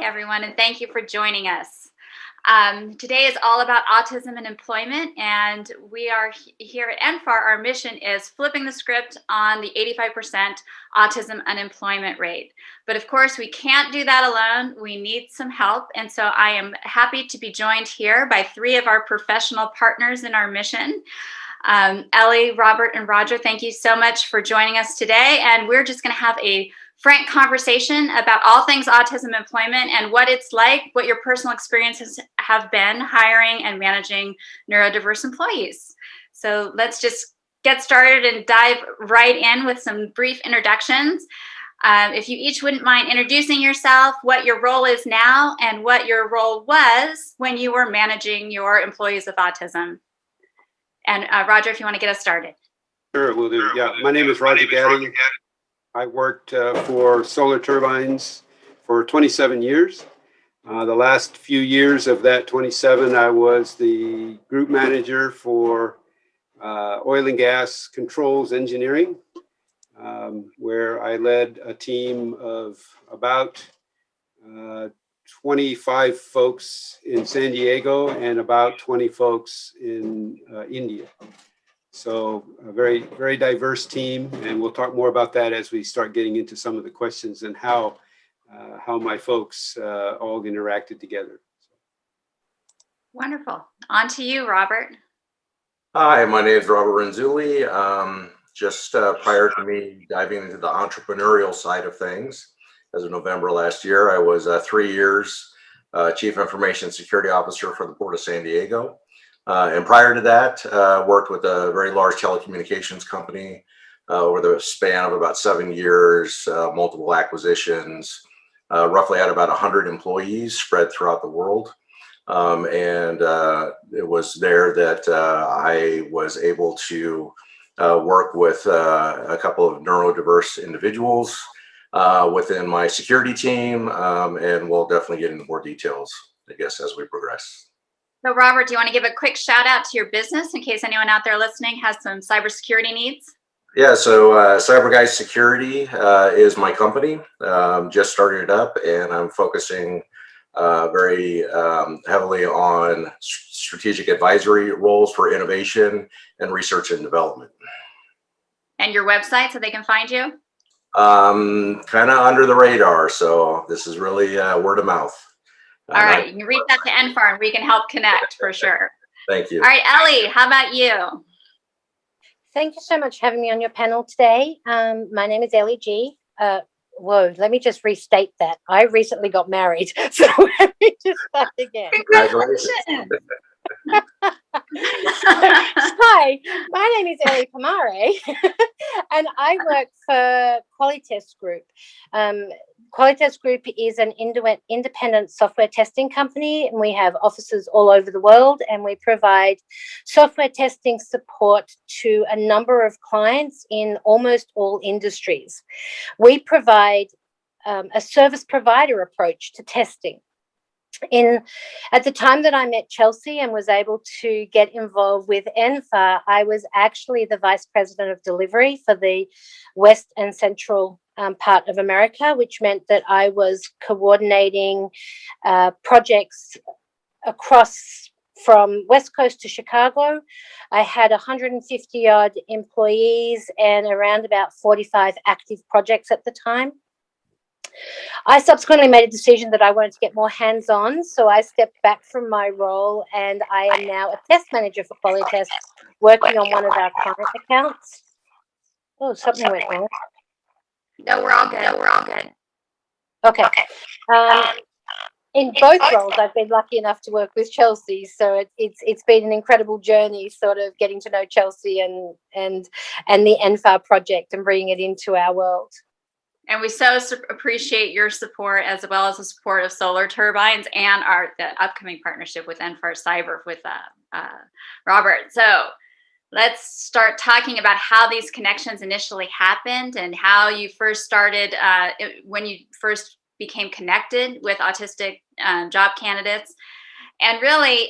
everyone, and thank you for joining us. Today is all about autism and employment, and we are here at NFAR. Our mission is flipping the script on the 85% autism unemployment rate. But of course, we can't do that alone. We need some help, and so I am happy to be joined here by three of our professional partners in our mission. Ellie, Robert, and Roger, thank you so much for joining us today, and we're just going to have a frank conversation about all things autism employment and what it's like, what your personal experiences have been hiring and managing neurodiverse employees. So let's just get started and dive right in with some brief introductions. If you each wouldn't mind introducing yourself, what your role is now, and what your role was when you were managing your employees with autism. And Roger, if you want to get us started. Sure, we'll do. Yeah, my name is Roger Gaddy. I worked for Solar Turbines for 27 years. The last few years of that 27, I was the group manager for oil and gas controls engineering, where I led a team of about 25 folks in San Diego and about 20 folks in India. So a very, very diverse team, and we'll talk more about that as we start getting into some of the questions and how my folks all interacted together. Wonderful. On to you, Robert. Hi, my name is Robert Renzulli. Just prior to me diving into the entrepreneurial side of things, as of November last year, I was 3 years Chief Information Security Officer for the Port of San Diego. And prior to that, worked with a very large telecommunications company over the span of about 7 years, multiple acquisitions, roughly had about 100 employees spread throughout the world. And it was there that I was able to work with a couple of neurodiverse individuals within my security team, and we'll definitely get into more details, I guess, as we progress. So Robert, do you want to give a quick shout out to your business in case anyone out there listening has some cybersecurity needs? Yeah, so Cyber Guys Security is my company. Just started it up, and I'm focusing very heavily on strategic advisory roles for innovation and research and development. And your website so they can find you? Kind of under the radar, so this is really word of mouth. All right, you can reach out to NFAR and we can help connect for sure. Thank you. All right, Ellie, how about you? Thank you so much for having me on your panel today. My name is Ellie G. Whoa, let me just restate that. I recently got married, so let me just start again. Congratulations. Hi, my name is Ellie Pomare, and I work for Qualitest Group. Qualitest Group is an independent software testing company, and we have offices all over the world, and we provide software testing support to a number of clients in almost all industries. We provide a service provider approach to testing. At the time that I met Chelsea and was able to get involved with NFAR, I was actually the Vice President of Delivery for the West and Central part of America, which meant that I was coordinating projects across from West Coast to Chicago. I had 150 odd employees and around about 45 active projects at the time. I subsequently made a decision that I wanted to get more hands-on, so I stepped back from my role, and I am now a test manager for Qualitest, working on one of our client accounts. Oh, something went wrong. No, we're all good. Okay. In both roles, I've been lucky enough to work with Chelsea, so it's been an incredible journey, sort of getting to know Chelsea and the NFAR project and bringing it into our world. And we so appreciate your support, as well as the support of Solar Turbines and the upcoming partnership with NFAR Cyber with Robert. So let's start talking about how these connections initially happened and how you first started, when you first became connected with autistic job candidates. And really,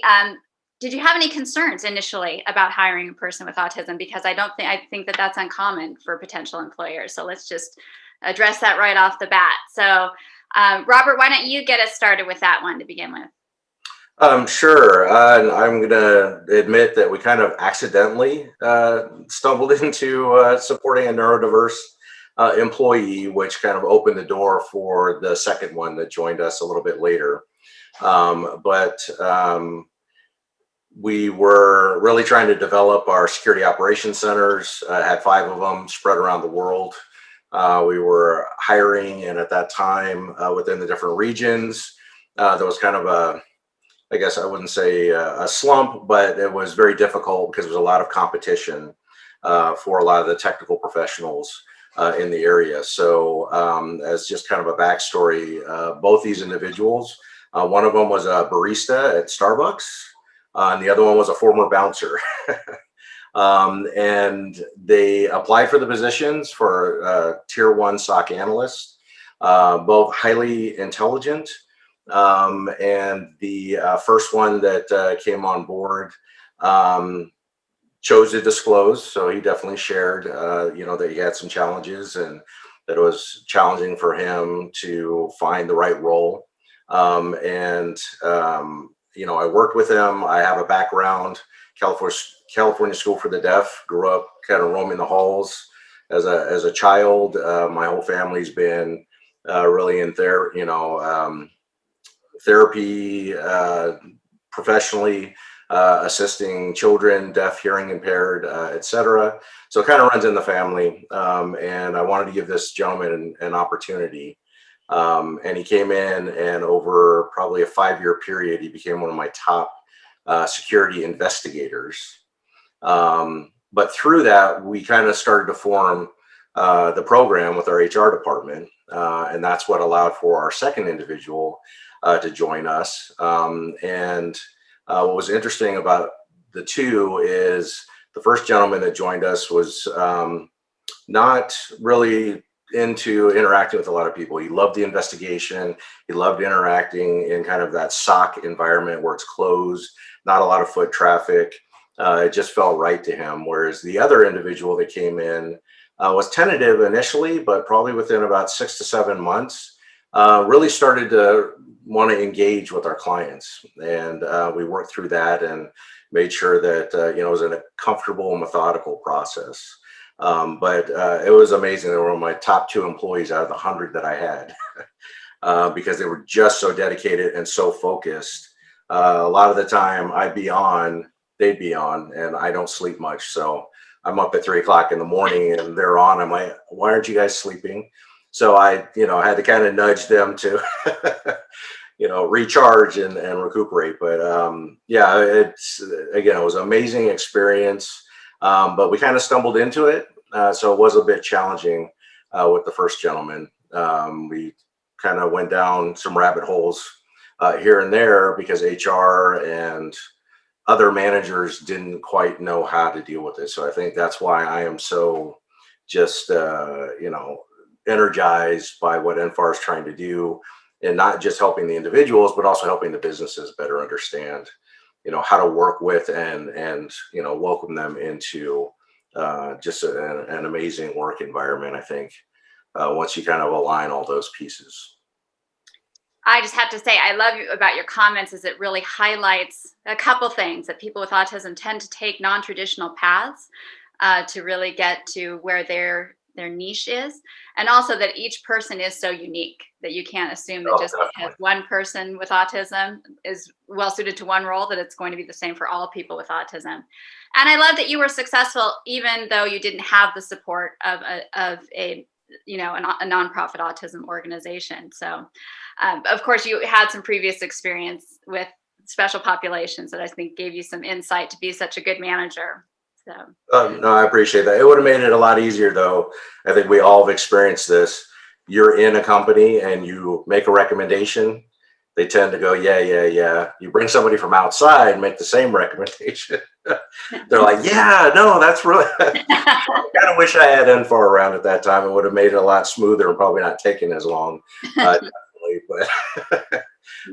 did you have any concerns initially about hiring a person with autism? Because I think that that's uncommon for potential employers. So let's just address that right off the bat. So Robert, why don't you get us started with that one to begin with? Sure. And I'm going to admit that we kind of accidentally stumbled into supporting a neurodiverse employee, which kind of opened the door for the second one that joined us a little bit later. But we were really trying to develop our security operations centers, had 5 of them spread around the world. We were hiring, and at that time, within the different regions, there was kind of I guess I wouldn't say a slump, but it was very difficult because there was a lot of competition for a lot of the technical professionals in the area. So as just kind of a backstory, both these individuals, one of them was a barista at Starbucks, and the other one was a former bouncer. And they applied for the positions for tier 1 SOC analyst, both highly intelligent. And the first one that came on board chose to disclose. So he definitely shared, that he had some challenges and that it was challenging for him to find the right role. I worked with him. I have a background, California School for the Deaf, grew up kind of roaming the halls as a child. My whole family's been really in therapy, professionally, assisting children, deaf, hearing impaired, etc. So it kind of runs in the family. And I wanted to give this gentleman an opportunity. And he came in, and over probably a 5-year period, he became one of my top security investigators. But through that, we kind of started to form the program with our HR department. And that's what allowed for our second individual to join us. What was interesting about the two is the first gentleman that joined us was not really into interacting with a lot of people. He loved the investigation. He loved interacting in kind of that SOC environment where it's closed, not a lot of foot traffic. It just felt right to him. Whereas the other individual that came in was tentative initially, but probably within about 6 to 7 months, really started to want to engage with our clients. And we worked through that and made sure that, it was a comfortable, methodical process. But it was amazing. They were one of my top 2 employees out of the 100 that I had because they were just so dedicated and so focused. A lot of the time I'd be on, they'd be on, and I don't sleep much. So I'm up at 3 o'clock in the morning and they're on. I'm like, why aren't you guys sleeping? So I had to kind of nudge them to, recharge and recuperate. But it was an amazing experience. But we kind of stumbled into it. So it was a bit challenging with the first gentleman. We kind of went down some rabbit holes here and there because HR and other managers didn't quite know how to deal with it. So I think that's why I am so just, energized by what NFAR is trying to do, and not just helping the individuals, but also helping the businesses better understand, how to work with and welcome them into just an amazing work environment. I think once you kind of align all those pieces. I just have to say, I love about your comments is it really highlights a couple things that people with autism tend to take non-traditional paths to really get to where their niche is, and also that each person is so unique that you can't assume that just because one person with autism is well suited to one role that it's going to be the same for all people with autism. And I love that you were successful even though you didn't have the support of a nonprofit autism organization. So of course you had some previous experience with special populations that I think gave you some insight to be such a good manager. So. No, I appreciate that. It would have made it a lot easier, though. I think we all have experienced this. You're in a company and you make a recommendation. They tend to go, yeah. You bring somebody from outside, make the same recommendation. They're like, yeah, no, that's really. I kind of wish I had NFAR around at that time. It would have made it a lot smoother and probably not taken as long. Definitely, but there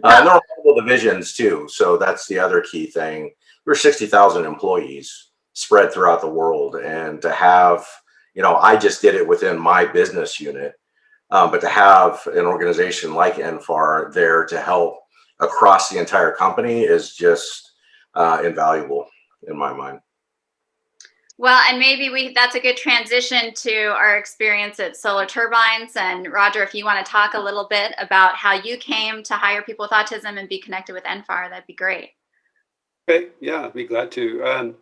are multiple divisions too. So that's the other key thing. We're 60,000 employees spread throughout the world, and to have, I just did it within my business unit. But to have an organization like NFAR there to help across the entire company is just invaluable in my mind. Well, and maybe that's a good transition to our experience at Solar Turbines. And Roger, if you want to talk a little bit about how you came to hire people with autism and be connected with NFAR, that'd be great. Okay, yeah, I'd be glad to.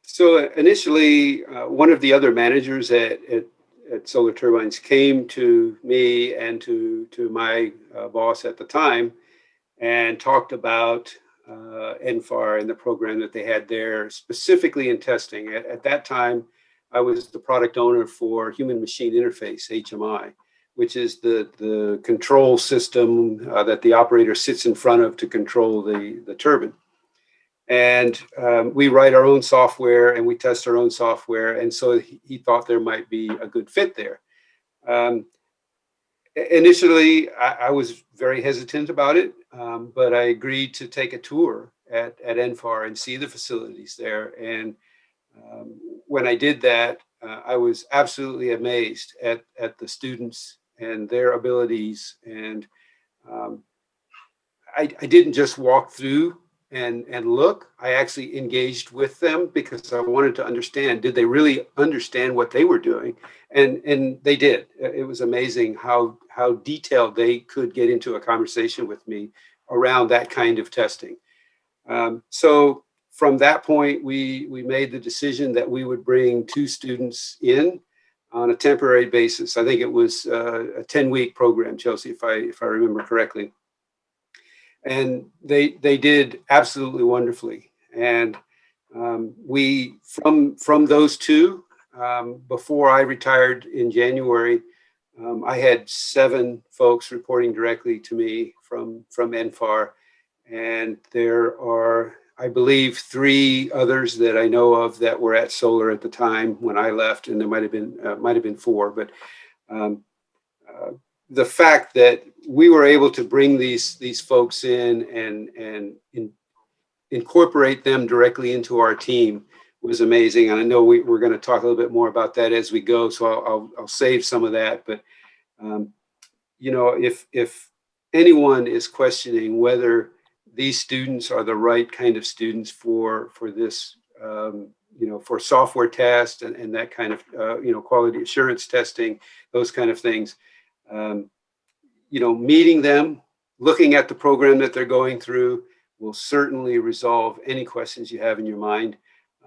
So initially, one of the other managers at Solar Turbines came to me and to my boss at the time and talked about NFAR and the program that they had there, specifically in testing. At that time, I was the product owner for Human Machine Interface, HMI, which is the control system that the operator sits in front of to control the turbine. And we write our own software and we test our own software. And so he thought there might be a good fit there. Initially, I was very hesitant about it, but I agreed to take a tour at NFAR and see the facilities there. And when I did that, I was absolutely amazed at the students and their abilities. And I didn't just walk through and look. I actually engaged with them because I wanted to understand, did they really understand what they were doing? And they did. It was amazing how detailed they could get into a conversation with me around that kind of testing. So from that point, we made the decision that we would bring 2 students in on a temporary basis. I think it was a 10-week program, Chelsea, if I remember correctly. And they did absolutely wonderfully. And we from those 2, before I retired in January, I had 7 folks reporting directly to me from NFAR, and there are, I believe, 3 others that I know of that were at Solar at the time when I left, and there might have been 4, but the fact that we were able to bring these folks in and incorporate them directly into our team was amazing. And I know we're going to talk a little bit more about that as we go, so I'll save some of that. But if anyone is questioning whether these students are the right kind of students for this, for software tests and that kind of quality assurance testing, those kind of things. Meeting them, looking at the program that they're going through will certainly resolve any questions you have in your mind.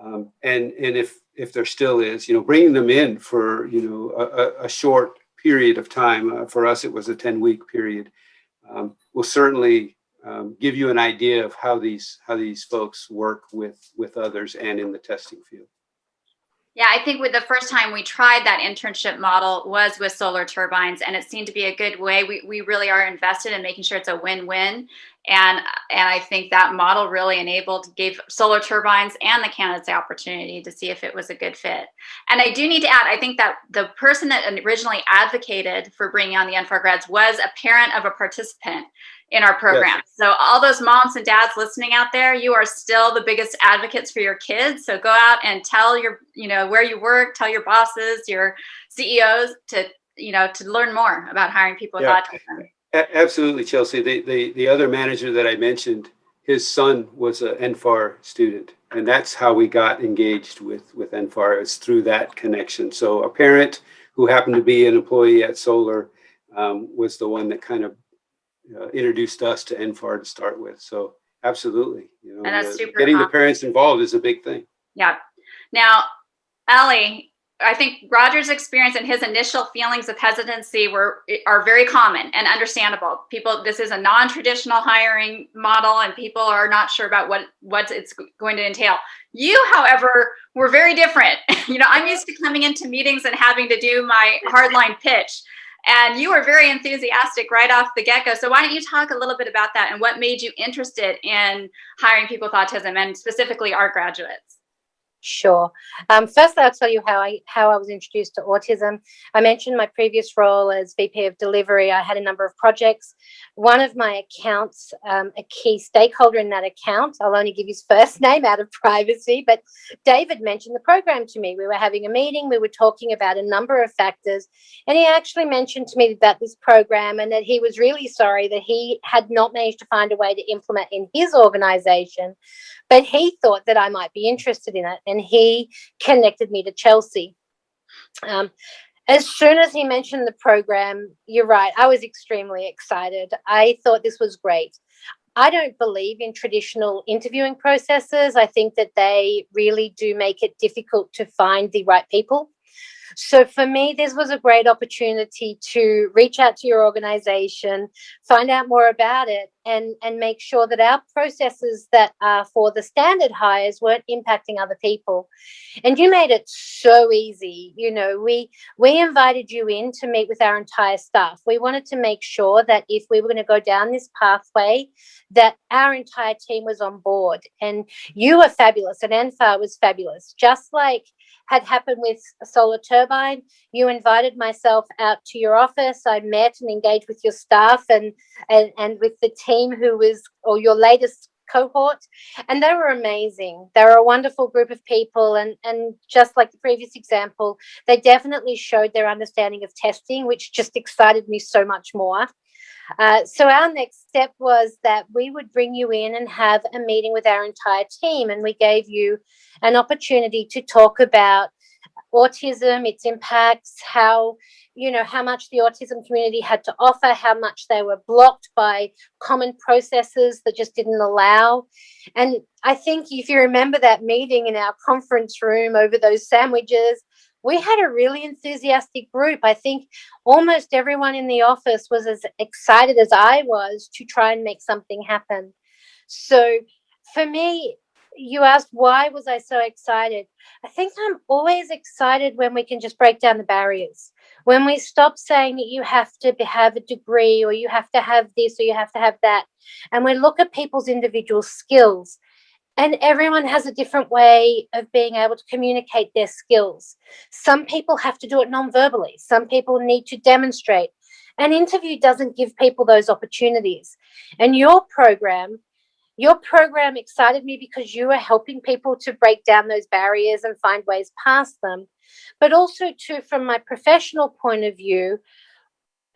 And if there still is, bringing them in for, a short period of time, for us, it was a 10-week period, will certainly give you an idea of how these folks work with others and in the testing field. Yeah, I think with the first time we tried that internship model was with Solar Turbines, and it seemed to be a good way. We really are invested in making sure it's a win-win. And I think that model really gave Solar Turbines and the candidates the opportunity to see if it was a good fit. And I do need to add, I think that the person that originally advocated for bringing on the NFAR grads was a parent of a participant in our program. Yes. So all those moms and dads listening out there, you are still the biggest advocates for your kids. So go out and tell your, where you work, tell your bosses, your CEOs to learn more about hiring people with autism. Absolutely, Chelsea. The other manager that I mentioned, his son was an NFAR student, and that's how we got engaged with NFAR. It's through that connection. So a parent who happened to be an employee at Solar was the one that kind of introduced us to NFAR to start with. So absolutely, and that's super getting the parents involved is a big thing. Yeah. Now, Ellie, I think Roger's experience and his initial feelings of hesitancy are very common and understandable. This is a non-traditional hiring model, and people are not sure about what it's going to entail. You, however, were very different. I'm used to coming into meetings and having to do my hardline pitch. And you were very enthusiastic right off the get-go. So why don't you talk a little bit about that and what made you interested in hiring people with autism and specifically our graduates? Sure. First, I'll tell you how I was introduced to autism. I mentioned my previous role as VP of Delivery. I had a number of projects. One of my accounts, a key stakeholder in that account, I'll only give his first name out of privacy, but David mentioned the program to me. We were having a meeting. We were talking about a number of factors, and he actually mentioned to me about this program and that he was really sorry that he had not managed to find a way to implement in his organization, but he thought that I might be interested in it, and he connected me to Chelsea. As soon as he mentioned the program, you're right, I was extremely excited. I thought this was great. I don't believe in traditional interviewing processes. I think that they really do make it difficult to find the right people. So for me, this was a great opportunity to reach out to your organization, find out more about it, and make sure that our processes that are for the standard hires weren't impacting other people. And you made it so easy. You know, we invited you in to meet with our entire staff. We wanted to make sure that if we were going to go down this pathway, that our entire team was on board. And you were fabulous, and NFAR was fabulous. Just like had happened with Solar Turbine, you invited myself out to your office. I met and engaged with your staff and with the team who was, or your latest cohort, and they were amazing. They were a wonderful group of people, and just like the previous example, they definitely showed their understanding of testing, which just excited me so much more. So our next step was that we would bring you in and have a meeting with our entire team, and we gave you an opportunity to talk about autism, its impacts, how much the autism community had to offer, how much they were blocked by common processes that just didn't allow. And I think if you remember that meeting in our conference room over those sandwiches, we had a really enthusiastic group. I think almost everyone in the office was as excited as I was to try and make something happen. So for me, you asked why was I so excited? I think I'm always excited when we can just break down the barriers. When we stop saying that you have to have a degree or you have to have this or you have to have that, and we look at people's individual skills. And everyone has a different way of being able to communicate their skills. Some people have to do it non-verbally. Some people need to demonstrate. An interview doesn't give people those opportunities. And your program excited me because you are helping people to break down those barriers and find ways past them. But also, too, from my professional point of view,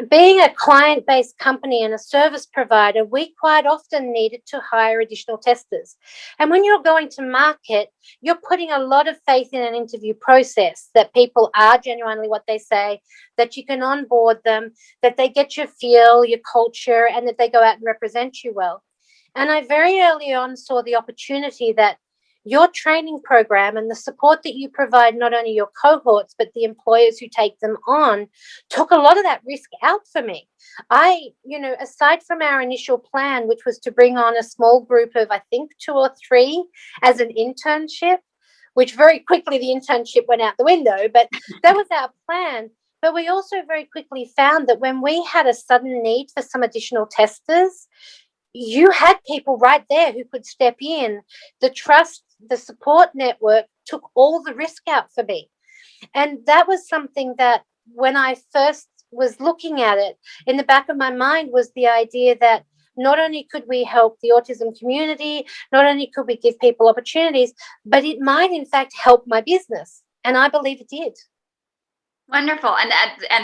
being a client-based company and a service provider, we quite often needed to hire additional testers. And when you're going to market, you're putting a lot of faith in an interview process, that people are genuinely what they say, that you can onboard them, that they get your feel, your culture, and that they go out and represent you well. And I very early on saw the opportunity that your training program and the support that you provide, not only your cohorts, but the employers who take them on, took a lot of that risk out for me. Aside from our initial plan, which was to bring on a small group of, I think, 2 or 3 as an internship, which very quickly the internship went out the window, but that was our plan. But we also very quickly found that when we had a sudden need for some additional testers, you had people right there who could step in. The trust, the support network took all the risk out for me. And that was something that when I first was looking at it, in the back of my mind was the idea that not only could we help the autism community, not only could we give people opportunities, but it might in fact help my business. And I believe it did. Wonderful. And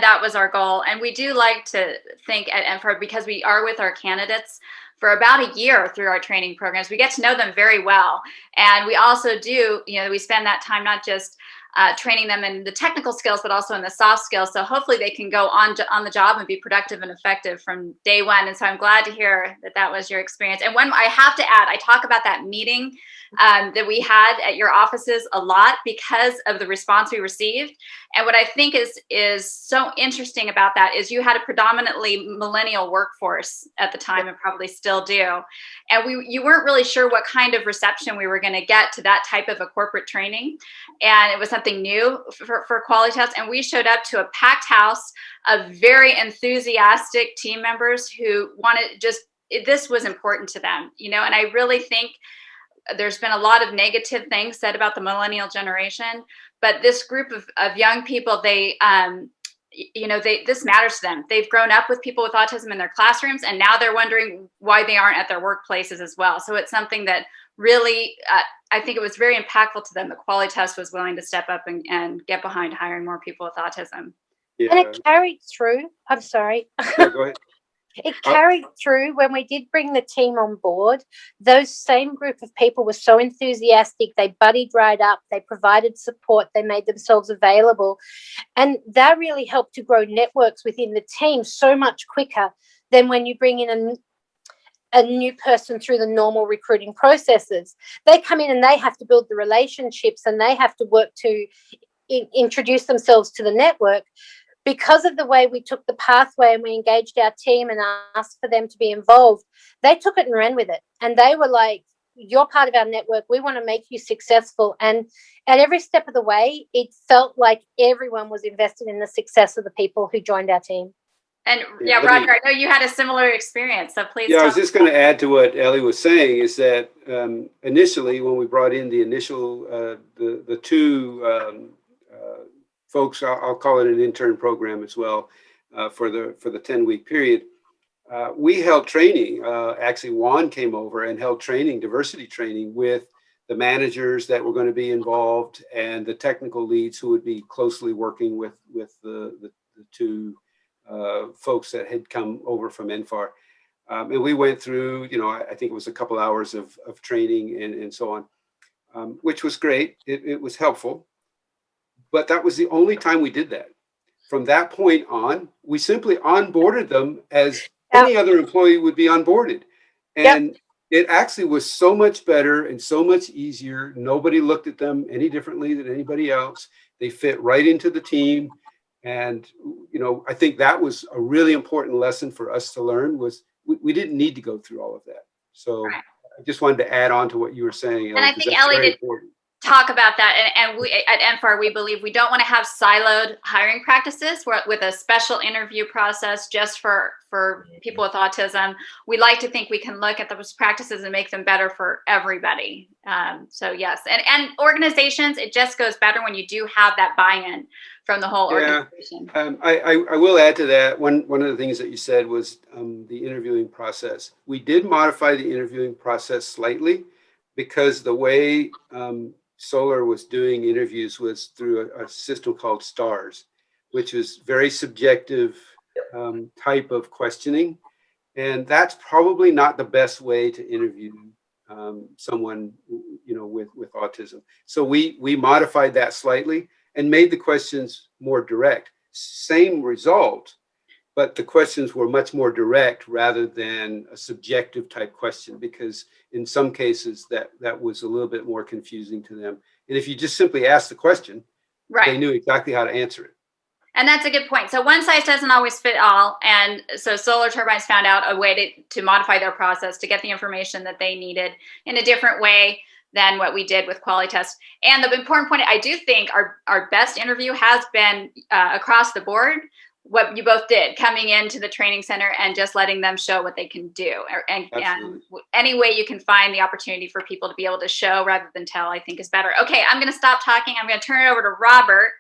that was our goal. And we do like to think at NFAR, because we are with our candidates for about a year through our training programs, we get to know them very well. And we also do, we spend that time not just training them in the technical skills, but also in the soft skills. So hopefully they can go on the job and be productive and effective from day one. And so I'm glad to hear that was your experience. And when I have to add, I talk about that meeting that we had at your offices a lot because of the response we received. And what I think is so interesting about that is you had a predominantly millennial workforce at the time, and probably still do. And you weren't really sure what kind of reception we were going to get to that type of a corporate training. And it was something new for Qualitas. And we showed up to a packed house of very enthusiastic team members who wanted this was important to them, and I really think there's been a lot of negative things said about the millennial generation, but this group of young people, this matters to them. They've grown up with people with autism in their classrooms, and now they're wondering why they aren't at their workplaces as well. So it's something that really, I think it was very impactful to them that Qualitas was willing to step up and get behind hiring more people with autism. Yeah. And it carried through. I'm sorry. Yeah, go ahead. It carried through when we did bring the team on board. Those same group of people were so enthusiastic. They buddied right up. They provided support. They made themselves available. And that really helped to grow networks within the team so much quicker than when you bring in a new person through the normal recruiting processes. They come in and they have to build the relationships, and they have to work to introduce themselves to the network. Because of the way we took the pathway and we engaged our team and asked for them to be involved, they took it and ran with it. And they were like, you're part of our network. We want to make you successful. And at every step of the way, it felt like everyone was invested in the success of the people who joined our team. And yeah, Roger, I know you had a similar experience, so please. Yeah, I was just going to add to what Ellie was saying, is that initially when we brought in the initial, the two folks, I'll call it an intern program as well, for the 10-week period. We held training. Actually, Juan came over and held training, diversity training, with the managers that were going to be involved and the technical leads who would be closely working with the two folks that had come over from NFAR. And we went through, I think it was a couple hours of training and so on, which was great. It was helpful. But that was the only time we did that. From that point on, we simply onboarded them as any other employee would be onboarded. And it actually was so much better and so much easier. Nobody looked at them any differently than anybody else. They fit right into the team. And, I think that was a really important lesson for us to learn, was we didn't need to go through all of that. So I just wanted to add on to what you were saying. And I think Ellie did talk about that. And we at NFAR, we believe we don't want to have siloed hiring practices with a special interview process just for people with autism. We like to think we can look at those practices and make them better for everybody. So yes, and organizations, it just goes better when you do have that buy-in from the whole organization. I will add to that. One of the things that you said was the interviewing process. We did modify the interviewing process slightly, because the way Solar was doing interviews was through a system called STARS, which was very subjective type of questioning. And that's probably not the best way to interview someone, with autism. So we modified that slightly and made the questions more direct. Same result, but the questions were much more direct rather than a subjective type question, because in some cases that was a little bit more confusing to them. And if you just simply ask the question, they knew exactly how to answer it. And that's a good point. So one size doesn't always fit all. And so Solar Turbines found out a way to modify their process to get the information that they needed in a different way than what we did with Qualitas. And the important point, I do think our best interview has been across the board, what you both did, coming into the training center and just letting them show what they can do. And any way you can find the opportunity for people to be able to show rather than tell, I think is better. Okay, I'm going to stop talking. I'm going to turn it over to Robert.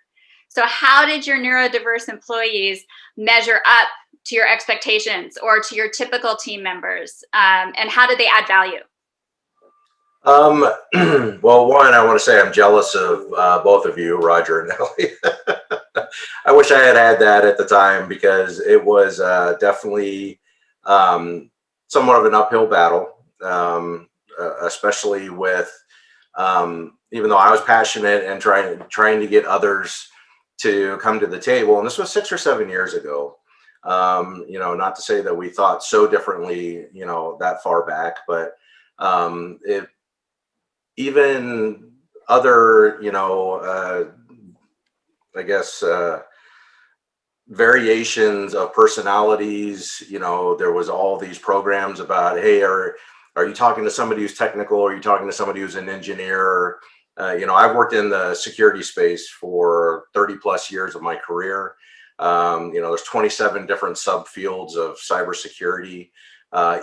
So how did your neurodiverse employees measure up to your expectations or to your typical team members? And how did they add value? Well, one, I want to say I'm jealous of both of you, Roger and Ellie. I wish I had that at the time, because it was definitely somewhat of an uphill battle, especially with, even though I was passionate and trying to get others to come to the table. And this was 6 or 7 years ago. Not to say that we thought so differently, that far back, but even other, I guess, variations of personalities, there was all these programs about, hey, are you talking to somebody who's technical? Or are you talking to somebody who's an engineer? I've worked in the security space for 30 plus years of my career. There's 27 different subfields of cybersecurity.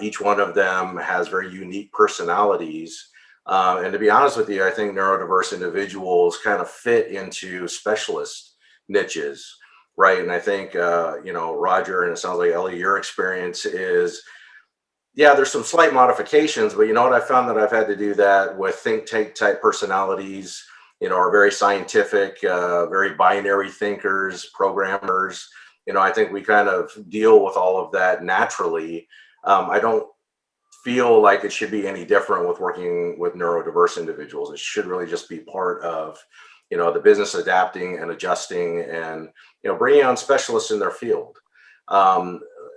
Each one of them has very unique personalities. And to be honest with you, I think neurodiverse individuals kind of fit into specialist niches, right? And I think, Roger, and it sounds like Ellie, your experience is, yeah, there's some slight modifications, but you know what? I found that I've had to do that with think tank type personalities, are very scientific, very binary thinkers, programmers. I think we kind of deal with all of that naturally. I don't feel like it should be any different with working with neurodiverse individuals. It should really just be part of, the business adapting and adjusting and, bringing on specialists in their field.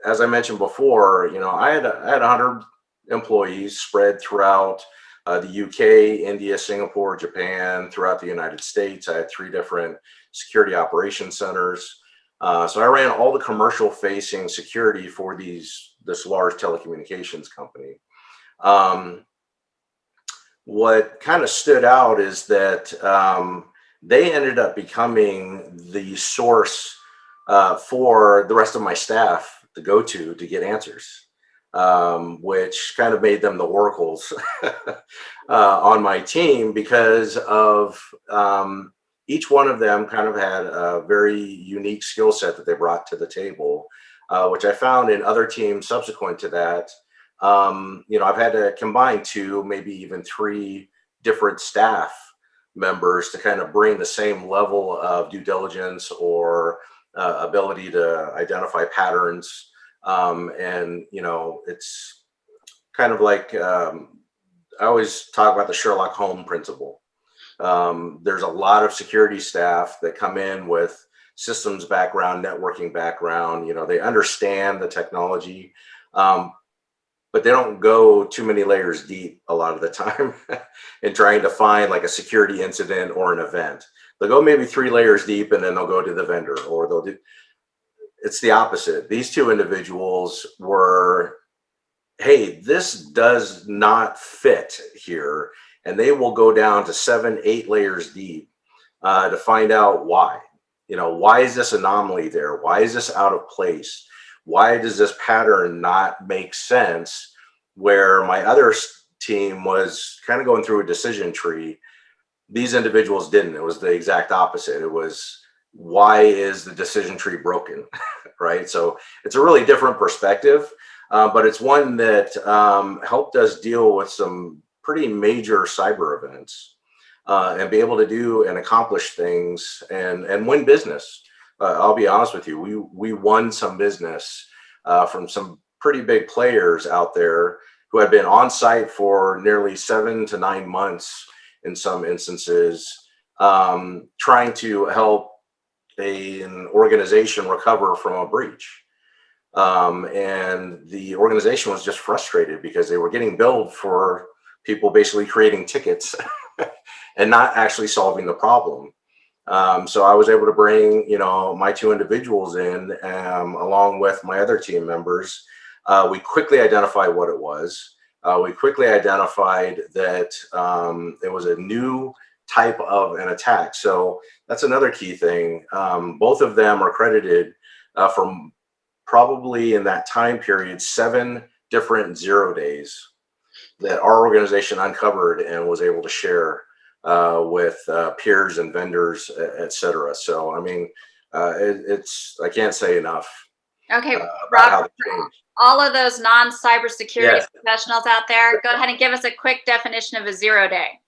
As I mentioned before, I had 100 employees spread throughout the UK, India, Singapore, Japan, throughout the United States. I had 3 different security operations centers. So I ran all the commercial facing security for this large telecommunications company. What kind of stood out is that they ended up becoming the source for the rest of my staff to go to get answers, which kind of made them the oracles on my team because of each one of them kind of had a very unique skill set that they brought to the table, which I found in other teams subsequent to that. I've had to combine 2, maybe even 3 different staff members to kind of bring the same level of due diligence or ability to identify patterns. It's kind of like I always talk about the Sherlock Holmes principle. There's a lot of security staff that come in with systems background, networking background. They understand the technology, but they don't go too many layers deep a lot of the time in trying to find like a security incident or an event. They'll go maybe 3 layers deep and then they'll go to the vendor, or it's the opposite. These 2 individuals were, hey, this does not fit here. And they will go down to 7, 8 layers deep to find out why. Why is this anomaly there? Why is this out of place? Why does this pattern not make sense? Where my other team was kind of going through a decision tree, these individuals didn't. It was the exact opposite. It was, why is the decision tree broken? Right? So it's a really different perspective, but it's one that helped us deal with some pretty major cyber events and be able to do and accomplish things and win business. I'll be honest with you, we won some business from some pretty big players out there who had been on site for nearly 7 to 9 months in some instances, trying to help an organization recover from a breach. And the organization was just frustrated because they were getting billed for people basically creating tickets and not actually solving the problem. So I was able to bring, my 2 individuals in along with my other team members. We quickly identified what it was. We quickly identified that it was a new type of an attack. So that's another key thing. Both of them are credited from probably in that time period 7 different 0 days that our organization uncovered and was able to share with peers and vendors, et cetera. So, I mean, I can't say enough. Okay, Rob, all of those non-cybersecurity professionals out there, go ahead and give us a quick definition of a 0 day.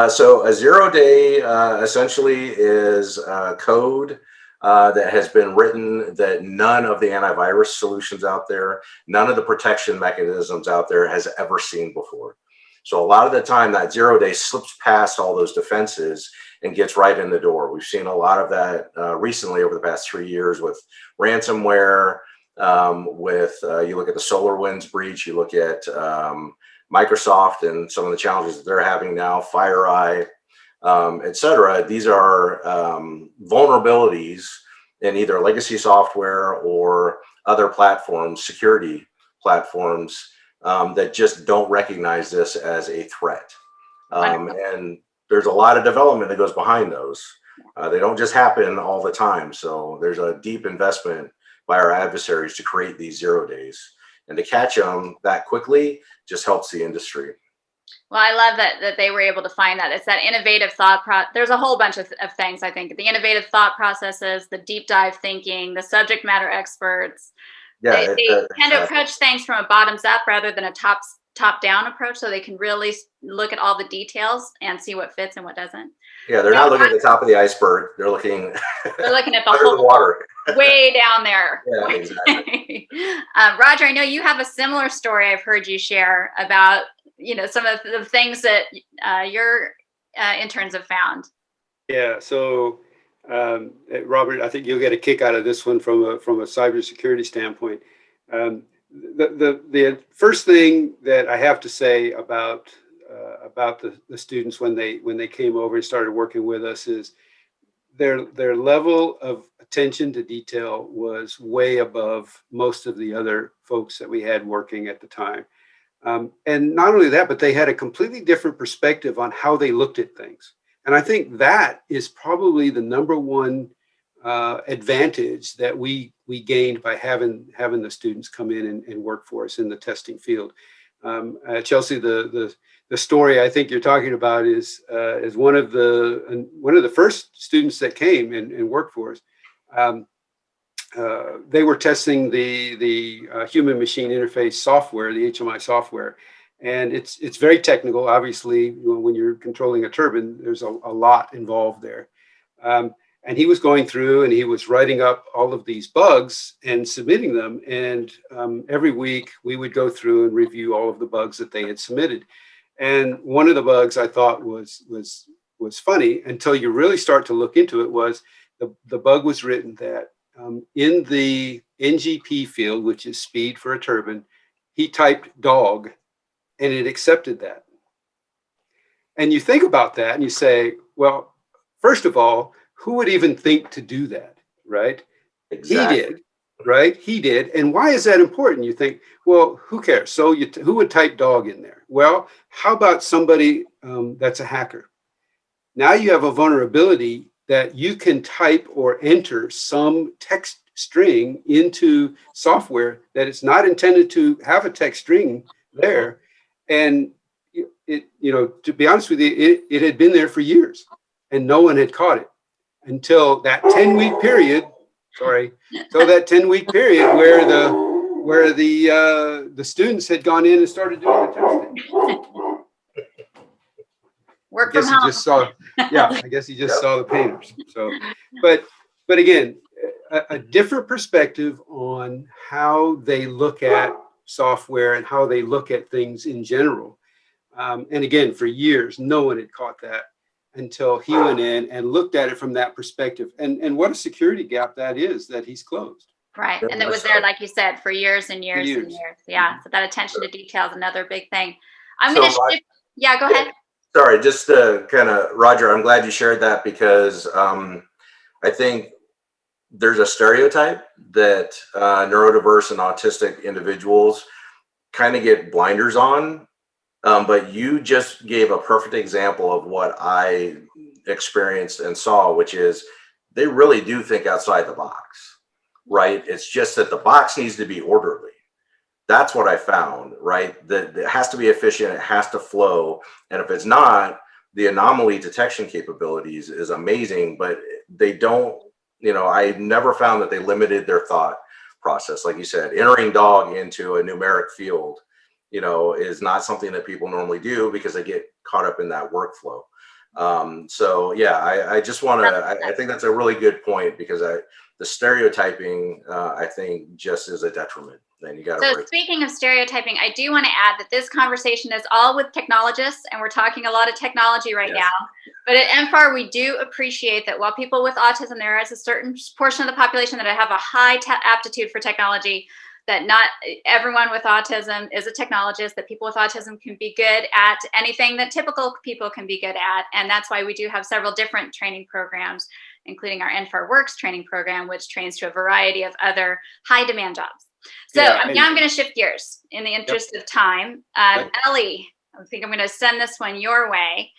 So a 0 day essentially is code that has been written that none of the antivirus solutions out there, none of the protection mechanisms out there has ever seen before. So a lot of the time that 0 day slips past all those defenses and gets right in the door. We've seen a lot of that recently over the past 3 years with ransomware, you look at the SolarWinds breach, you look at Microsoft and some of the challenges that they're having now, FireEye, et cetera. These are vulnerabilities in either legacy software or other platforms, security platforms, that just don't recognize this as a threat. And there's a lot of development that goes behind those. They don't just happen all the time. So there's a deep investment by our adversaries to create these 0 days. And to catch them that quickly just helps the industry. Well, I love that they were able to find that. It's that innovative there's a whole bunch of things, I think. The innovative thought processes, the deep dive thinking, the subject matter experts. Yeah, They tend to exactly. approach things from a bottoms up rather than a top down approach, so they can really look at all the details and see what fits and what doesn't. Yeah, they're Now, not looking at the top of the iceberg. They're looking they're looking at the under the whole water. way down there. Yeah, exactly. Roger, I know you have a similar story I've heard you share about, some of the things that your interns have found. Yeah. So, Robert, I think you'll get a kick out of this one from a cybersecurity standpoint. The first thing that I have to say about the students when they came over and started working with us is their level of attention to detail was way above most of the other folks that we had working at the time. And not only that, but they had a completely different perspective on how they looked at things. And I think that is probably the number one advantage that we gained by having the students come in and work for us in the testing field. Chelsea, the story I think you're talking about is one of the first students that came and worked for us. They were testing the human machine interface software, the HMI software, and it's very technical. Obviously, when you're controlling a turbine, there's a lot involved there. And he was going through and he was writing up all of these bugs and submitting them. And every week we would go through and review all of the bugs that they had submitted. And one of the bugs I thought was funny until you really start to look into it was the bug was written that in the NGP field, which is speed for a turbine, he typed dog and it accepted that. And you think about that and you say, well, first of all, who would even think to do that, right? Exactly. He did, right? He did. And why is that important? You think, well, who cares? So who would type dog in there? Well, how about somebody that's a hacker? Now you have a vulnerability that you can type or enter some text string into software that it's not intended to have a text string there. And to be honest with you, it had been there for years and no one had caught it until that 10-week period. So that 10-week period where the students had gone in and started doing the testing. Work from home. I guess he just saw the painters. So, but again, a different perspective on how they look at software and how they look at things in general. And again, for years, no one had caught that until he went in and looked at it from that perspective. And what a security gap that is that he's closed. Right. And it was there, like you said, for years and years and years. Yeah. So that attention to detail is another big thing. I'm going to shift. Yeah, go ahead. Sorry, just to kind of, Roger, I'm glad you shared that because I think there's a stereotype that neurodiverse and autistic individuals kind of get blinders on. But you just gave a perfect example of what I experienced and saw, which is they really do think outside the box, right? It's just that the box needs to be orderly. That's what I found, right? That it has to be efficient, it has to flow. And if it's not, the anomaly detection capabilities is amazing, but they don't, I never found that they limited their thought process. Like you said, entering dog into a numeric field, is not something that people normally do because they get caught up in that workflow. So yeah, I just want to, I think that's a really good point because the stereotyping, I think just is a detriment. Then you got to. So speaking of stereotyping, I do want to add that this conversation is all with technologists and we're talking a lot of technology right now. But at MFAR, we do appreciate that while people with autism, there is a certain portion of the population that have a high aptitude for technology, that not everyone with autism is a technologist, that people with autism can be good at anything that typical people can be good at. And that's why we do have several different training programs, including our NFAR Works training program, which trains to a variety of other high demand jobs. So now I'm going to shift gears in the interest of time. Ellie, I think I'm going to send this one your way.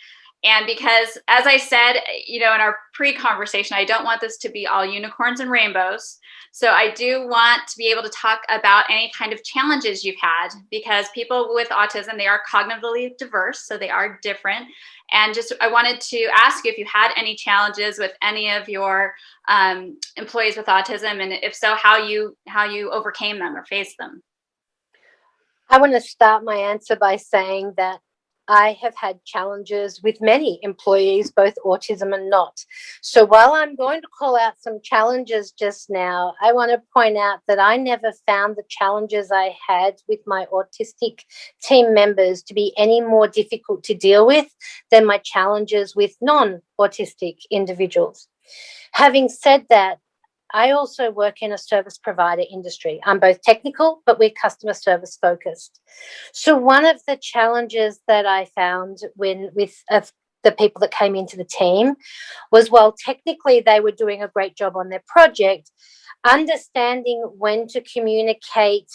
And because, as I said, in our pre-conversation, I don't want this to be all unicorns and rainbows. So I do want to be able to talk about any kind of challenges you've had, because people with autism, they are cognitively diverse, so they are different. And I wanted to ask you if you had any challenges with any of your employees with autism, and if so, how you overcame them or faced them. I want to start my answer by saying that I have had challenges with many employees, both autism and not. So while I'm going to call out some challenges just now, I want to point out that I never found the challenges I had with my autistic team members to be any more difficult to deal with than my challenges with non-autistic individuals. Having said that, I also work in a service provider industry. I'm both technical, but we're customer service focused. So one of the challenges that I found with the people that came into the team was, while technically they were doing a great job on their project, understanding when to communicate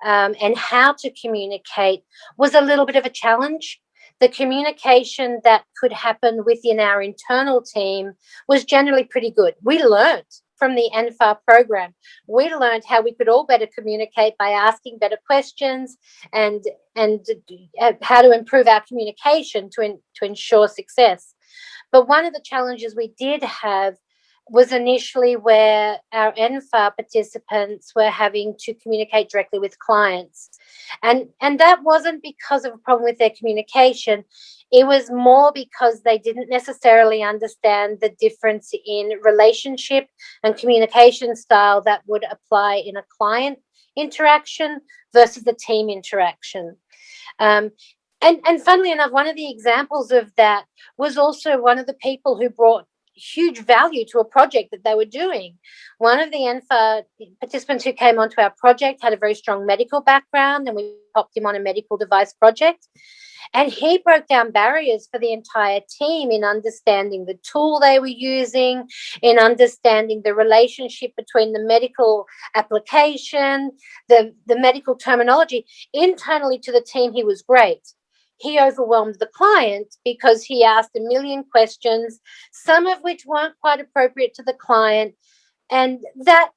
and how to communicate was a little bit of a challenge. The communication that could happen within our internal team was generally pretty good. We learned from the NFAR program. We learned how we could all better communicate by asking better questions and how to improve our communication to ensure success. But one of the challenges we did have was initially where our NFAR participants were having to communicate directly with clients. And that wasn't because of a problem with their communication. It was more because they didn't necessarily understand the difference in relationship and communication style that would apply in a client interaction versus the team interaction. And funnily enough, one of the examples of that was also one of the people who brought huge value to a project that they were doing. One of the NFAR participants who came onto our project had a very strong medical background, and we popped him on a medical device project. And he broke down barriers for the entire team in understanding the tool they were using, in understanding the relationship between the medical application, the medical terminology. Internally to the team, he was great. He overwhelmed the client because he asked a million questions, some of which weren't quite appropriate to the client. And that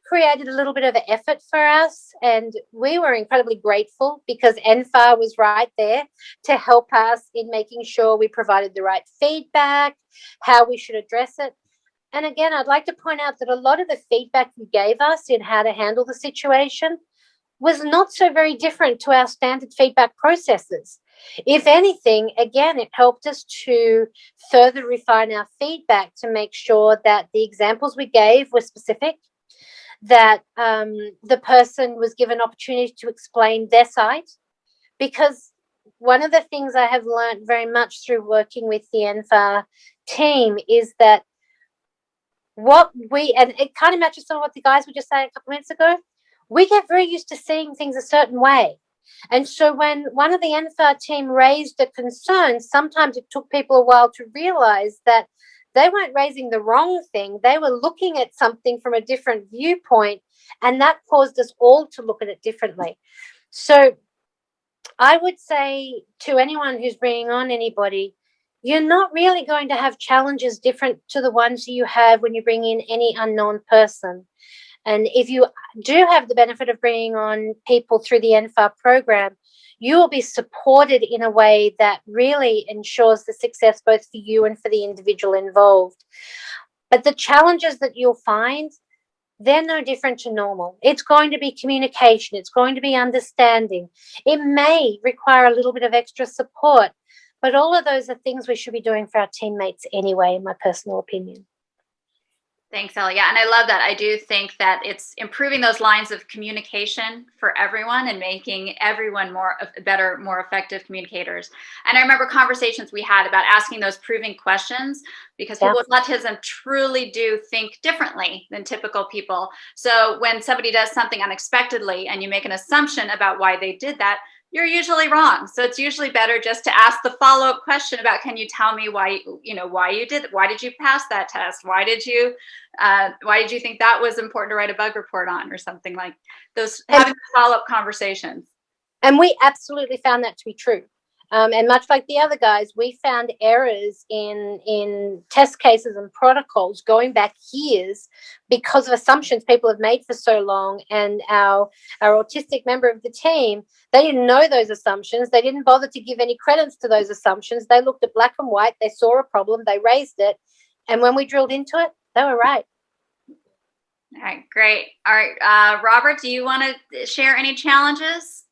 created a little bit of an effort for us. And we were incredibly grateful because NFAR was right there to help us in making sure we provided the right feedback, how we should address it. And again, I'd like to point out that a lot of the feedback you gave us in how to handle the situation was not so very different to our standard feedback processes. If anything, again, it helped us to further refine our feedback to make sure that the examples we gave were specific, that the person was given opportunity to explain their side. Because one of the things I have learned very much through working with the NFAR team is that and it kind of matches some of what the guys were just saying a couple minutes ago, we get very used to seeing things a certain way. And so when one of the NFAR team raised a concern, sometimes it took people a while to realize that they weren't raising the wrong thing. They were looking at something from a different viewpoint, and that caused us all to look at it differently. So I would say to anyone who's bringing on anybody, you're not really going to have challenges different to the ones you have when you bring in any unknown person. And if you do have the benefit of bringing on people through the NFAR program, you will be supported in a way that really ensures the success both for you and for the individual involved. But the challenges that you'll find, they're no different to normal. It's going to be communication. It's going to be understanding. It may require a little bit of extra support, but all of those are things we should be doing for our teammates anyway, in my personal opinion. Thanks, Ellie. Yeah, and I love that. I do think that it's improving those lines of communication for everyone and making everyone better, more effective communicators. And I remember conversations we had about asking those proving questions, because people with autism truly do think differently than typical people. So when somebody does something unexpectedly and you make an assumption about why they did that, you're usually wrong. So it's usually better just to ask the follow-up question about, can you tell me why did you pass that test? Why did you think that was important to write a bug report on, or something like those, having follow-up conversations. And we absolutely found that to be true. And much like the other guys, we found errors in test cases and protocols going back years because of assumptions people have made for so long. And our autistic member of the team, they didn't know those assumptions. They didn't bother to give any credence to those assumptions. They looked at black and white. They saw a problem. They raised it. And when we drilled into it, they were right. All right, great. All right, Robert, do you want to share any challenges,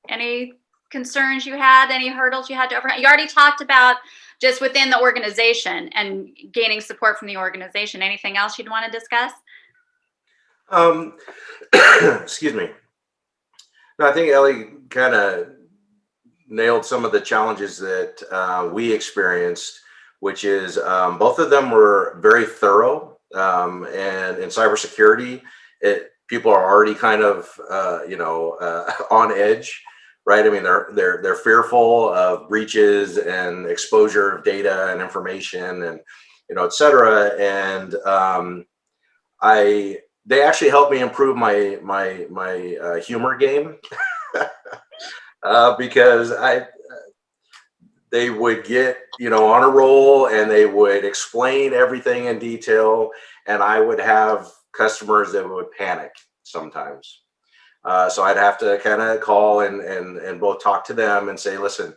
any concerns you had, any hurdles you had to overcome? You already talked about just within the organization and gaining support from the organization. Anything else you'd want to discuss? Excuse me. No, I think Ellie kind of nailed some of the challenges that we experienced, which is both of them were very thorough. And in cybersecurity, people are already kind of on edge, right? I mean, they're fearful of breaches and exposure of data and information, and et cetera. And they actually helped me improve my humor game because they would get, on a roll, and they would explain everything in detail. And I would have customers that would panic sometimes. So I'd have to kind of call and both talk to them and say, listen,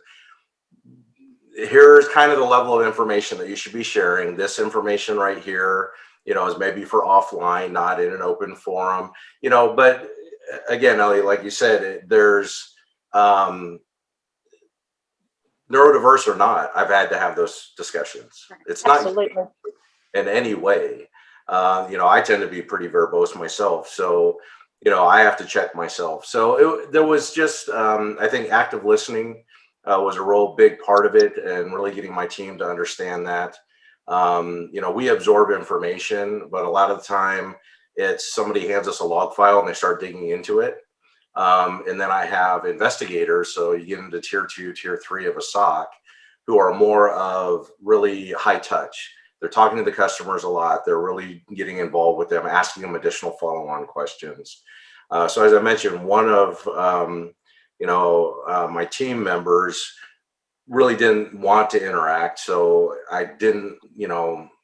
here's kind of the level of information that you should be sharing. This information right here, is maybe for offline, not in an open forum, but again, Ellie, like you said, there's, neurodiverse or not, I've had to have those discussions. It's not Absolutely. in any way. I tend to be pretty verbose myself. So, I have to check myself. So there was just, I think active listening was a big part of it, and really getting my team to understand that. We absorb information, but a lot of the time it's somebody hands us a log file and they start digging into it. And then I have investigators. So you get into tier 2, tier 3 of a SOC, who are more of really high touch. They're talking to the customers a lot. They're really getting involved with them, asking them additional follow-on questions. So as I mentioned, one of my team members really didn't want to interact. So I didn't,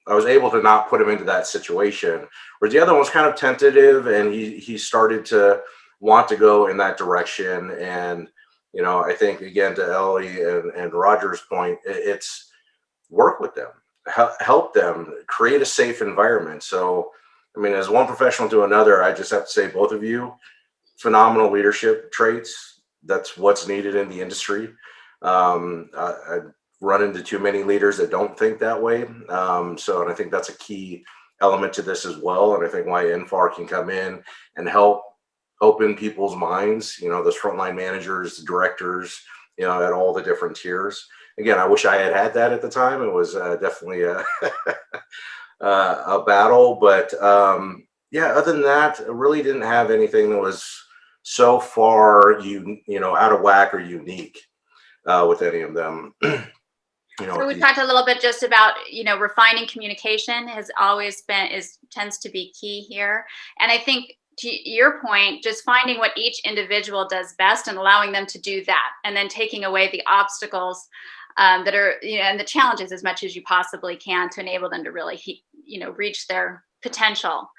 I was able to not put him into that situation. Whereas the other one was kind of tentative, and he started to want to go in that direction. And, I think, again, to Ellie and Roger's point, it's work with them, help them, create a safe environment. So, I mean, as one professional to another, I just have to say, both of you, phenomenal leadership traits. That's what's needed in the industry. I run into too many leaders that don't think that way. And I think that's a key element to this as well. And I think why NFAR can come in and help open people's minds, those frontline managers, directors, at all the different tiers. Again, I wish I had had that at the time. It was definitely a battle, but other than that, I really didn't have anything that was so far, out of whack or unique with any of them. So we talked a little bit just about, refining communication has always tends to be key here. And I think, to your point, just finding what each individual does best and allowing them to do that, and then taking away the obstacles that are, and the challenges as much as you possibly can to enable them to really, reach their potential.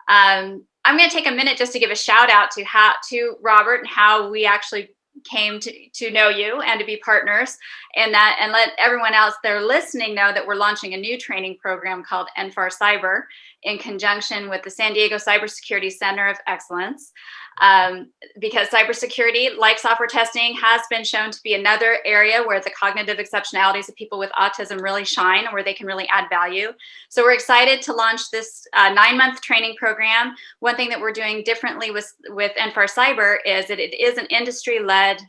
I'm going to take a minute just to give a shout out to Robert and how we actually came to know you and to be partners in that, and let everyone else there listening know that we're launching a new training program called NFAR Cyber in conjunction with the San Diego Cybersecurity Center of Excellence. Because cybersecurity, like software testing, has been shown to be another area where the cognitive exceptionalities of people with autism really shine, where they can really add value. So we're excited to launch this 9-month training program. One thing that we're doing differently with NFAR Cyber is that it is an industry-led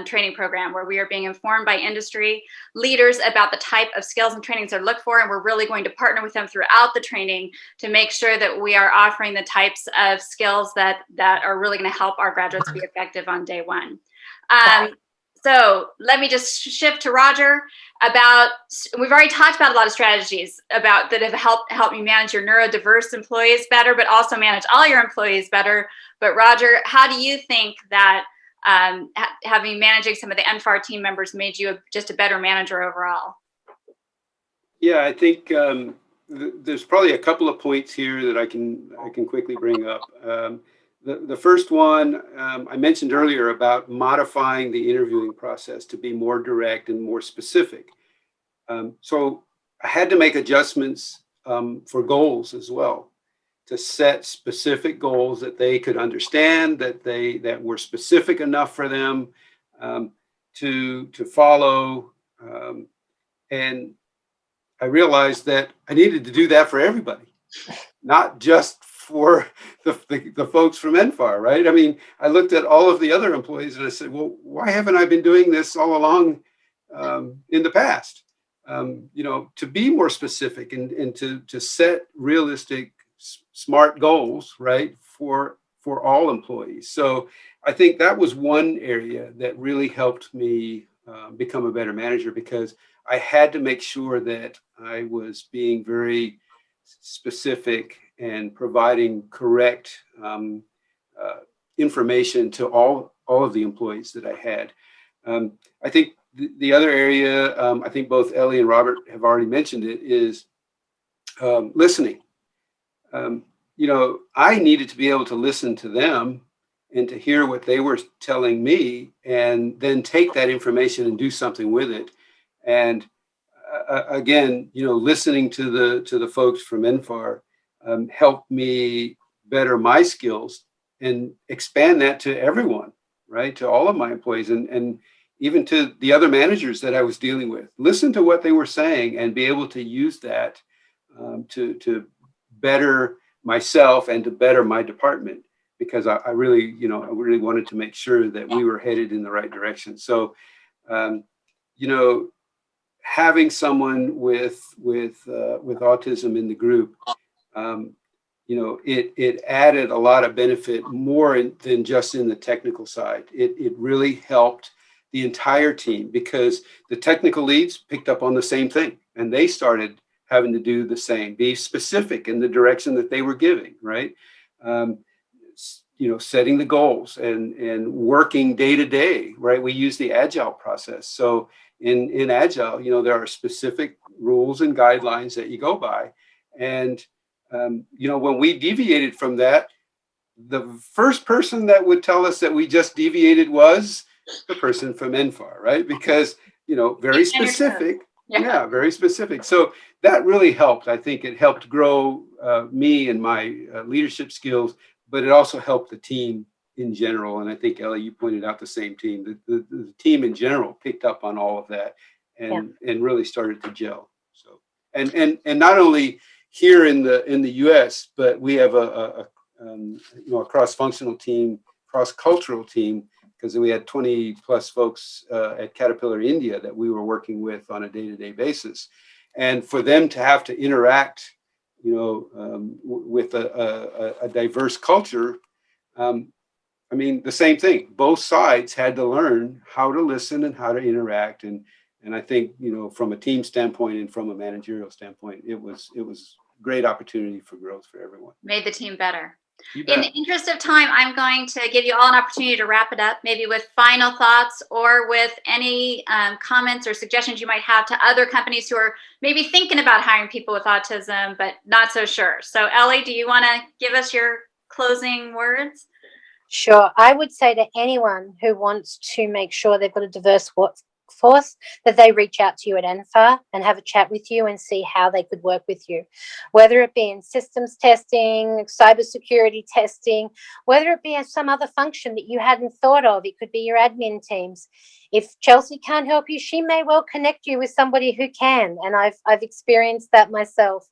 training program where we are being informed by industry leaders about the type of skills and trainings they look for. And we're really going to partner with them throughout the training to make sure that we are offering the types of skills that are really going to help our graduates be effective on day one. So let me just shift to Roger we've already talked about a lot of strategies that have helped me manage your neurodiverse employees better, but also manage all your employees better. But Roger, how do you think that having managing some of the NFAR team members made you just a better manager overall? Yeah, I think there's probably a couple of points here that I can quickly bring up. The first one I mentioned earlier about modifying the interviewing process to be more direct and more specific. So I had to make adjustments for goals as well, to set specific goals that they could understand, that were specific enough for them to follow. And I realized that I needed to do that for everybody, not just for the folks from NFAR, right? I mean, I looked at all of the other employees and I said, well, why haven't I been doing this all along in the past? To be more specific and to set realistic, smart goals, right, for all employees. So I think that was one area that really helped me become a better manager, because I had to make sure that I was being very specific and providing correct information to all of the employees that I had. I think the other area, I think both Ellie and Robert have already mentioned it, is listening. I needed to be able to listen to them and to hear what they were telling me, and then take that information and do something with it. And again, listening to the folks from NFAR helped me better my skills and expand that to everyone, right? To all of my employees and even to the other managers that I was dealing with. Listen to what they were saying and be able to use that to better myself and to better my department, because I really wanted to make sure that we were headed in the right direction. So, having someone with autism in the group, it added a lot of benefit, more than just in the technical side. It really helped the entire team, because the technical leads picked up on the same thing, and they started having to do the same, be specific in the direction that they were giving, right? Setting the goals and working day to day, right? We use the Agile process. So in Agile, there are specific rules and guidelines that you go by. And, when we deviated from that, the first person that would tell us that we just deviated was the person from NFAR, right? Because, very specific. Yeah, very specific. So that really helped. I think it helped grow me and my leadership skills, but it also helped the team in general. And I think, Ellie, you pointed out the same team. The team in general picked up on all of that and really started to gel. So and not only here in the U.S., but we have a cross-functional team, cross-cultural team, because we had 20 plus folks at Caterpillar India that we were working with on a day-to-day basis. And for them to have to interact, with a diverse culture, the same thing. Both sides had to learn how to listen and how to interact. And I think, from a team standpoint and from a managerial standpoint, it was great opportunity for growth for everyone. Made the team better. In the interest of time, I'm going to give you all an opportunity to wrap it up, maybe with final thoughts or with any comments or suggestions you might have to other companies who are maybe thinking about hiring people with autism, but not so sure. So Ellie, do you want to give us your closing words? Sure. I would say to anyone who wants to make sure they've got a diverse workforce, that they reach out to you at NFAR and have a chat with you and see how they could work with you, whether it be in systems testing, cybersecurity testing, whether it be in some other function that you hadn't thought of. It could be your admin teams. If Chelsea can't help you, she may well connect you with somebody who can, and I've experienced that myself.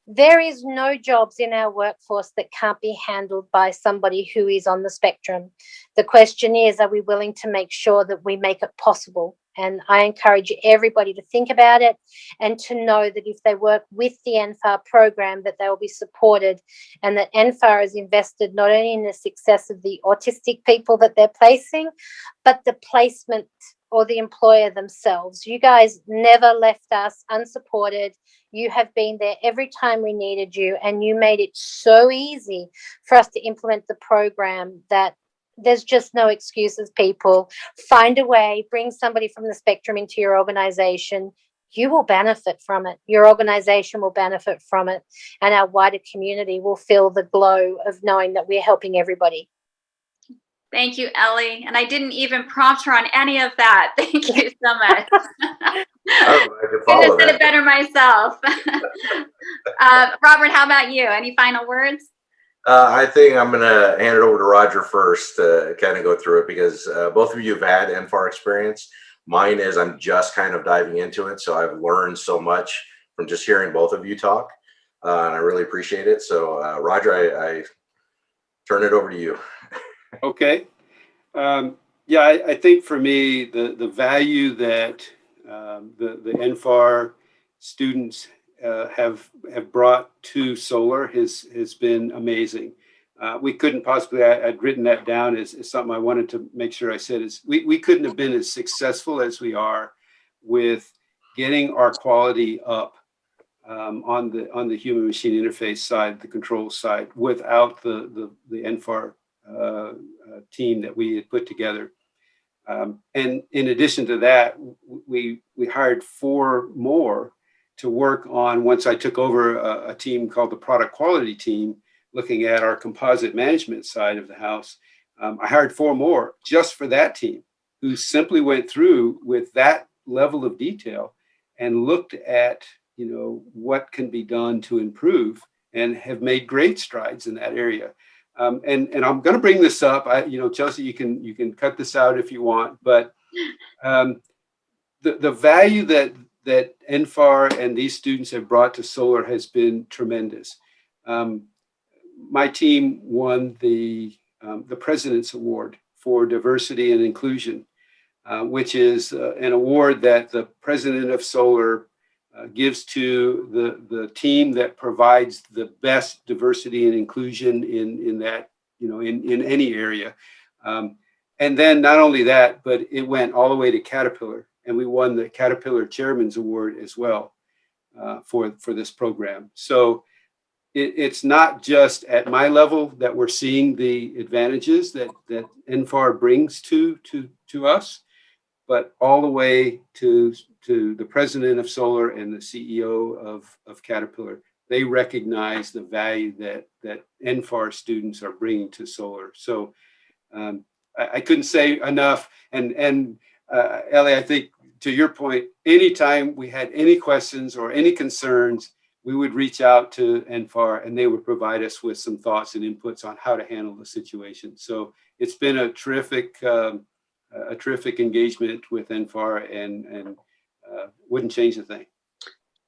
There is no jobs in our workforce that can't be handled by somebody who is on the spectrum. The question is, are we willing to make sure that we make it possible? And I encourage everybody to think about it and to know that if they work with the NFAR program, that they will be supported, and that NFAR is invested not only in the success of the autistic people that they're placing, but the placement or the employer themselves. You guys never left us unsupported. You have been there every time we needed you, and you made it so easy for us to implement the program that there's just no excuses, people. Find a way, bring somebody from the spectrum into your organization. You will benefit from it. Your organization will benefit from it. And our wider community will feel the glow of knowing that we're helping everybody. Thank you, Ellie. And I didn't even prompt her on any of that. Thank you so much. I could have said it better myself. Robert, how about you? Any final words? I think I'm going to hand it over to Roger first to kind of go through it, because both of you have had NFAR experience. Mine is I'm just kind of diving into it. So I've learned so much from just hearing both of you talk. And I really appreciate it. So Roger, I turn it over to you. Okay. Yeah, I think for me, the value that the NFAR students have brought to solar has been amazing. We couldn't possibly, I'd written that down as something I wanted to make sure I said, is we couldn't have been as successful as we are with getting our quality up on the human machine interface side, the control side, without the NFAR team that we had put together. And in addition to that, we hired 4 more to work on, once I took over a team called the product quality team, looking at our composite management side of the house. I hired 4 more just for that team, who simply went through with that level of detail and looked at, what can be done to improve, and have made great strides in that area. And I'm going to bring this up. Chelsea, you can cut this out if you want, but the value that NFAR and these students have brought to solar has been tremendous. My team won the President's Award for Diversity and Inclusion, which is an award that the president of solar gives to the team that provides the best diversity and inclusion in that, in any area. And then not only that, but it went all the way to Caterpillar, and we won the Caterpillar Chairman's Award as well for this program. So it's not just at my level that we're seeing the advantages that NFAR brings to us, but all the way to the president of solar and the CEO of Caterpillar. They recognize the value that NFAR students are bringing to solar. So I couldn't say enough. And Ellie, I think to your point, anytime we had any questions or any concerns, we would reach out to NFAR, and they would provide us with some thoughts and inputs on how to handle the situation. So it's been a terrific engagement with NFAR, and wouldn't change a thing.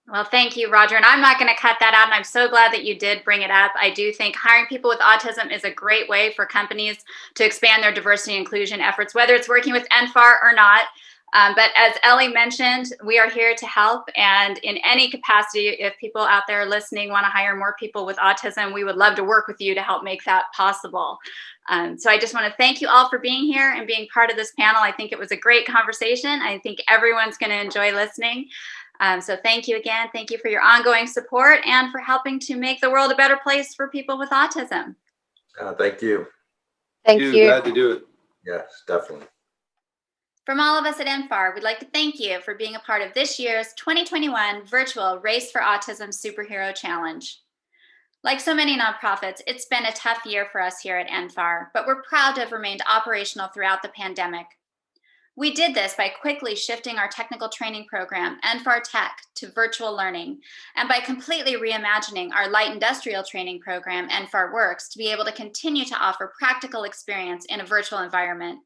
Well, thank you, Roger. And I'm not going to cut that out. And I'm so glad that you did bring it up. I do think hiring people with autism is a great way for companies to expand their diversity and inclusion efforts, whether it's working with NFAR or not. But as Ellie mentioned, we are here to help. And in any capacity, if people out there listening want to hire more people with autism, we would love to work with you to help make that possible. So I just want to thank you all for being here and being part of this panel. I think it was a great conversation. I think everyone's going to enjoy listening. So thank you again. Thank you for your ongoing support and for helping to make the world a better place for people with autism. Thank you. Thank you. Glad to do it. Yes, definitely. From all of us at NFAR, we'd like to thank you for being a part of this year's 2021 virtual Race for Autism Superhero Challenge. Like so many nonprofits, it's been a tough year for us here at NFAR, but we're proud to have remained operational throughout the pandemic. We did this by quickly shifting our technical training program, NFAR Tech, to virtual learning, and by completely reimagining our light industrial training program, NFAR Works, to be able to continue to offer practical experience in a virtual environment.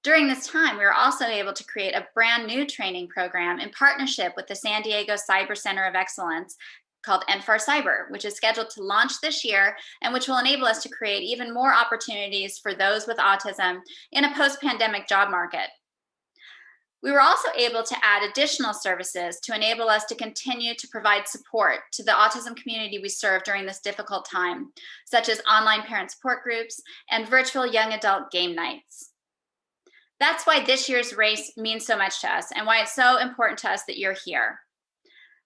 During this time, we were also able to create a brand new training program in partnership with the San Diego Cyber Center of Excellence called NFAR Cyber, which is scheduled to launch this year and which will enable us to create even more opportunities for those with autism in a post-pandemic job market. We were also able to add additional services to enable us to continue to provide support to the autism community we serve during this difficult time, such as online parent support groups and virtual young adult game nights. That's why this year's race means so much to us and why it's so important to us that you're here.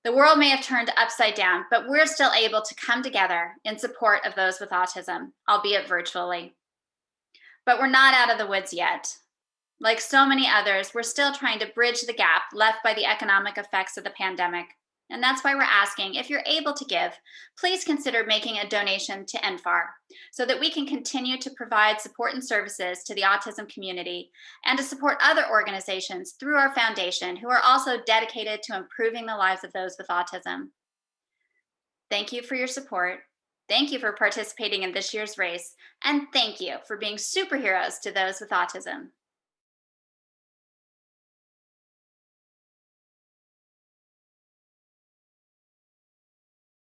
The world may have turned upside down, but we're still able to come together in support of those with autism, albeit virtually. But we're not out of the woods yet. Like so many others, we're still trying to bridge the gap left by the economic effects of the pandemic. And that's why we're asking, if you're able to give, please consider making a donation to NFAR so that we can continue to provide support and services to the autism community and to support other organizations through our foundation who are also dedicated to improving the lives of those with autism. Thank you for your support. Thank you for participating in this year's race. And thank you for being superheroes to those with autism.